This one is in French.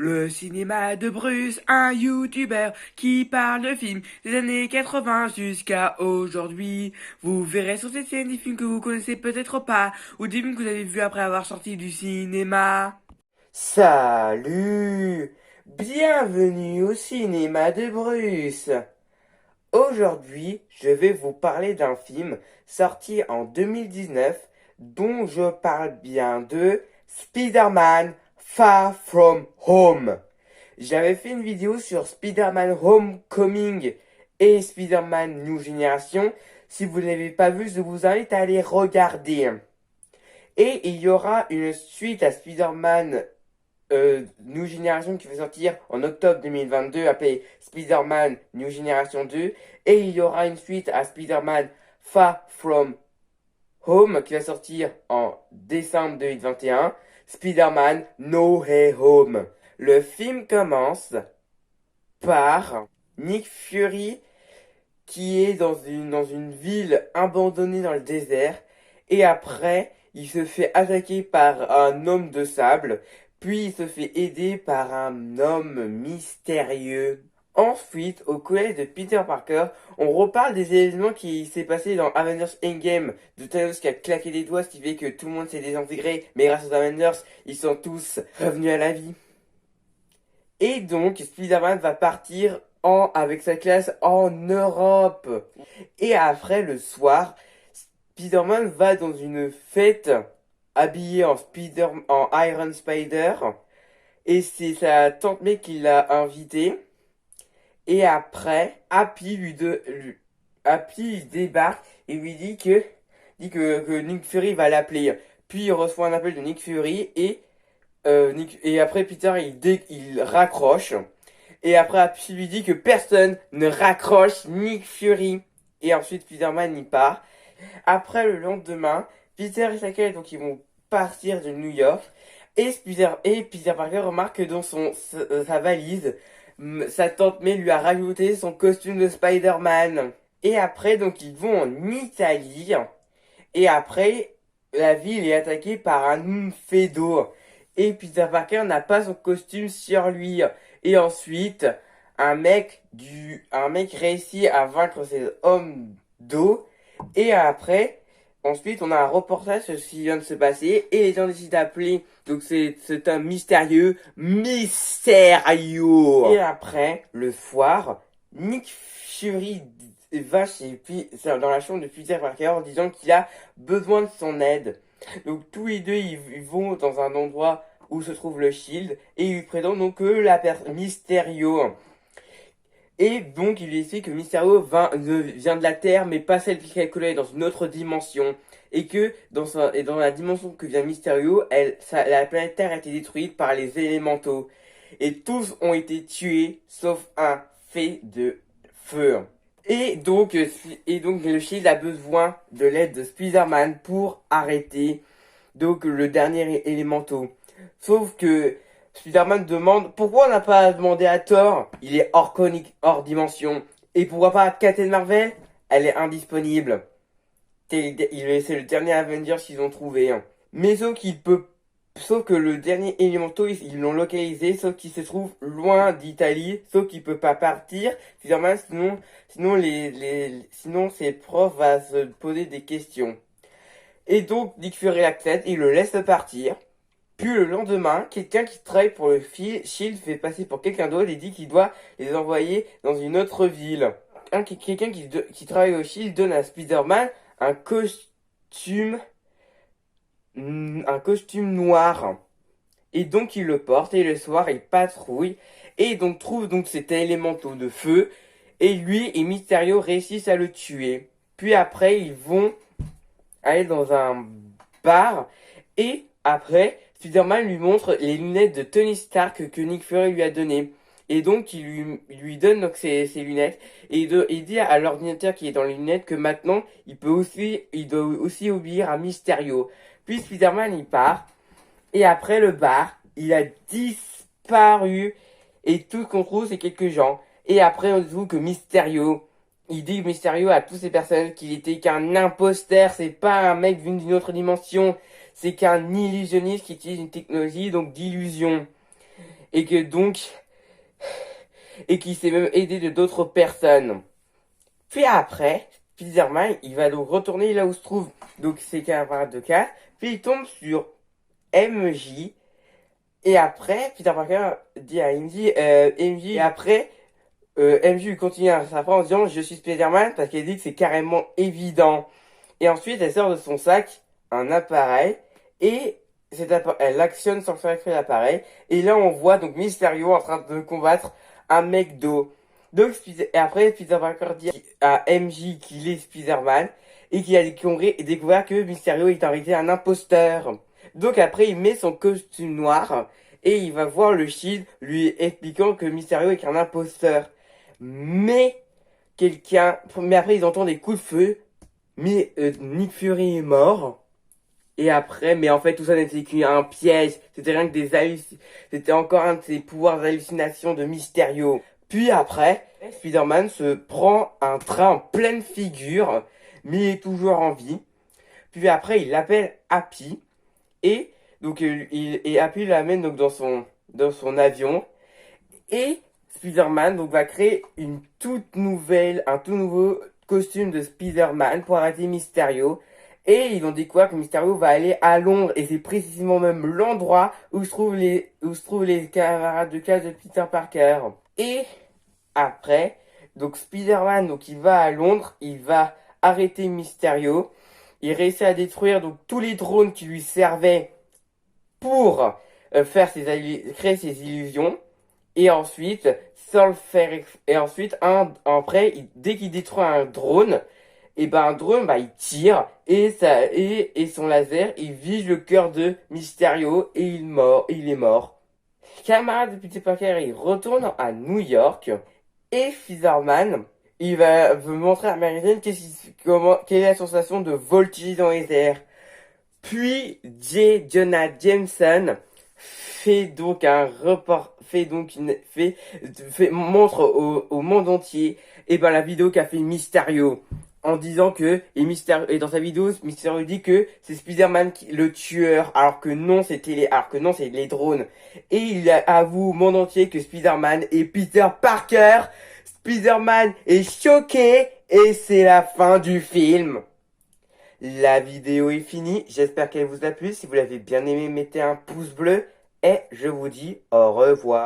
Le cinéma de Bruce, un youtubeur qui parle de films des années 80 jusqu'à aujourd'hui. Vous verrez sur cette scène des films que vous connaissez peut-être pas, ou des films que vous avez vus après avoir sorti du cinéma. Salut! Bienvenue au cinéma de Bruce. Aujourd'hui, je vais vous parler d'un film sorti en 2019 dont je parle bien de Spider-Man Far From Home. J'avais fait une vidéo sur Spider-Man Homecoming et Spider-Man New Generation. Si vous ne l'avez pas vu, je vous invite à aller regarder. Et il y aura une suite à Spider-Man New Generation qui va sortir en octobre 2022 appelée Spider-Man New Generation 2. Et il y aura une suite à Spider-Man Far From Home qui va sortir en décembre 2021. Spider-Man No Way Home. Le film commence par Nick Fury qui est dans une ville abandonnée dans le désert. Et après, il se fait attaquer par un homme de sable. Puis il se fait aider par un homme mystérieux. Ensuite, au collège de Peter Parker, on reparle des événements qui s'est passé dans Avengers Endgame, de Thanos qui a claqué des doigts, ce qui fait que tout le monde s'est désintégré, mais grâce aux Avengers, ils sont tous revenus à la vie. Et donc, Spider-Man va partir avec sa classe en Europe. Et après, le soir, Spider-Man va dans une fête habillé en Iron Spider. Et c'est sa tante May qui l'a invité. Et après, Happy débarque et lui dit que Nick Fury va l'appeler. Puis il reçoit un appel de Nick Fury et après Peter il raccroche. Et après Happy lui dit que personne ne raccroche Nick Fury. Et ensuite Spider-Man y part. Après le lendemain, Peter et sa Kate, donc ils vont partir de New York. Et Peter Parker remarque que dans sa valise, sa tante May lui a rajouté son costume de Spider-Man. Et après, donc ils vont en Italie. Et après, la ville est attaquée par un Fedo. Et Peter Parker n'a pas son costume sur lui. Et ensuite, un mec réussit à vaincre ses hommes d'eau. Et après, ensuite, on a un reportage sur ce qui vient de se passer. Et les gens décident d'appeler. Donc c'est un mystérieux. Et après, le soir, Nick Fury va dans la chambre de Peter Parker en disant qu'il a besoin de son aide. Donc tous les deux, ils vont dans un endroit où se trouve le Shield et ils lui présentent donc que la personne Mysterio. Et donc il lui explique que Mysterio vient de la Terre, mais pas celle qu'il connaît, dans une autre dimension. Et que dans la dimension que vient Mysterio, la planète Terre a été détruite par les élémentaux. Et tous ont été tués, sauf un fait de feu. Et donc le Shield a besoin de l'aide de Spider-Man pour arrêter donc le dernier élémentaux. Sauf que Spider-Man demande pourquoi on n'a pas demandé à Thor, il est hors dimension. Et pourquoi pas à Captain Marvel, elle est indisponible. C'est le dernier Avengers qu'ils ont trouvé. Hein. Mais sauf que le dernier élémentaux, ils l'ont localisé, sauf qu'il se trouve loin d'Italie, sauf qu'il peut pas partir. Spider-Man, sinon ses profs vont se poser des questions. Et donc, Nick Fury l'accepte, il le laisse partir. Puis le lendemain, quelqu'un qui travaille pour le Shield fait passer pour quelqu'un d'autre et dit qu'il doit les envoyer dans une autre ville. Quelqu'un qui travaille au Shield donne à Spider-Man un costume, un costume noir. Et donc il le porte et le soir il patrouille et donc trouve donc cet élémental de feu et lui et Mysterio réussissent à le tuer. Puis après ils vont aller dans un bar et après Spider-Man lui montre les lunettes de Tony Stark que Nick Fury lui a données. Et donc il lui donne donc ses lunettes et il dit à l'ordinateur qui est dans les lunettes que maintenant il doit aussi obéir à Mysterio. Puis Spider-Man il part et après le bar il a disparu et tout ce qu'on trouve c'est quelques gens. Et après on trouve que il dit Mysterio à toutes ces personnes qu'il était qu'un imposteur, c'est pas un mec venu d'une autre dimension, c'est qu'un illusionniste qui utilise une technologie donc d'illusion. et que donc, et qui s'est même aidé de d'autres personnes. Puis après, Spider-Man, il va donc retourner là où se trouvent donc ses camarades de classe, puis il tombe sur MJ, et après, Peter Parker dit à MJ, MJ, et après, MJ lui continue à sa phrase en disant je suis Spider-Man parce qu'elle dit que c'est carrément évident. Et ensuite, elle sort de son sac un appareil et elle actionne sans faire exprès l'appareil. Et là, on voit donc Mysterio en train de combattre un mec d'eau. Donc, et après, Peter Parker dit à MJ qu'il est Spider-Man et qu'il a découvert que Mysterio est en réalité un imposteur. Donc après, il met son costume noir et il va voir le Shield lui expliquant que Mysterio est un imposteur. Mais mais après ils entendent des coups de feu. Mais Nick Fury est mort. Et après, mais en fait tout ça n'était qu'un piège. C'était rien que c'était encore un de ses pouvoirs d'hallucination de Mysterio. Puis après, Spider-Man se prend un train en pleine figure, mais il est toujours en vie. Puis après, il appelle Happy. Et donc Happy l'amène donc dans son avion. Et Spider-Man donc va créer un tout nouveau costume de Spider-Man pour arrêter Mysterio. Et ils vont découvrir que Mysterio va aller à Londres et c'est précisément même l'endroit où se trouvent les camarades de classe de Peter Parker. Et après, donc Spider-Man donc il va à Londres, il va arrêter Mysterio. Il réussit à détruire donc tous les drones qui lui servaient pour créer ses illusions. Et ensuite, sans le faire, et ensuite, après, dès qu'il détruit un drone, et ben un drone, bah il tire et son laser, il vise le cœur de Mysterio et il est mort. Camarade de Peter Parker, il retourne à New York et Spider-Man, il veut montrer à Mary Jane quelle est la sensation de voltiger dans les airs. Puis J. Jonah Jameson montre au monde entier et ben la vidéo qu'a fait Mysterio en disant que et dans sa vidéo Mysterio dit que c'est Spider-Man le tueur alors que non c'est les drones et il avoue au monde entier que Spider-Man est Peter Parker. Spider-Man est choqué et c'est la fin du film. La vidéo est finie, j'espère qu'elle vous a plu. Si vous l'avez bien aimé, mettez un pouce bleu et je vous dis au revoir.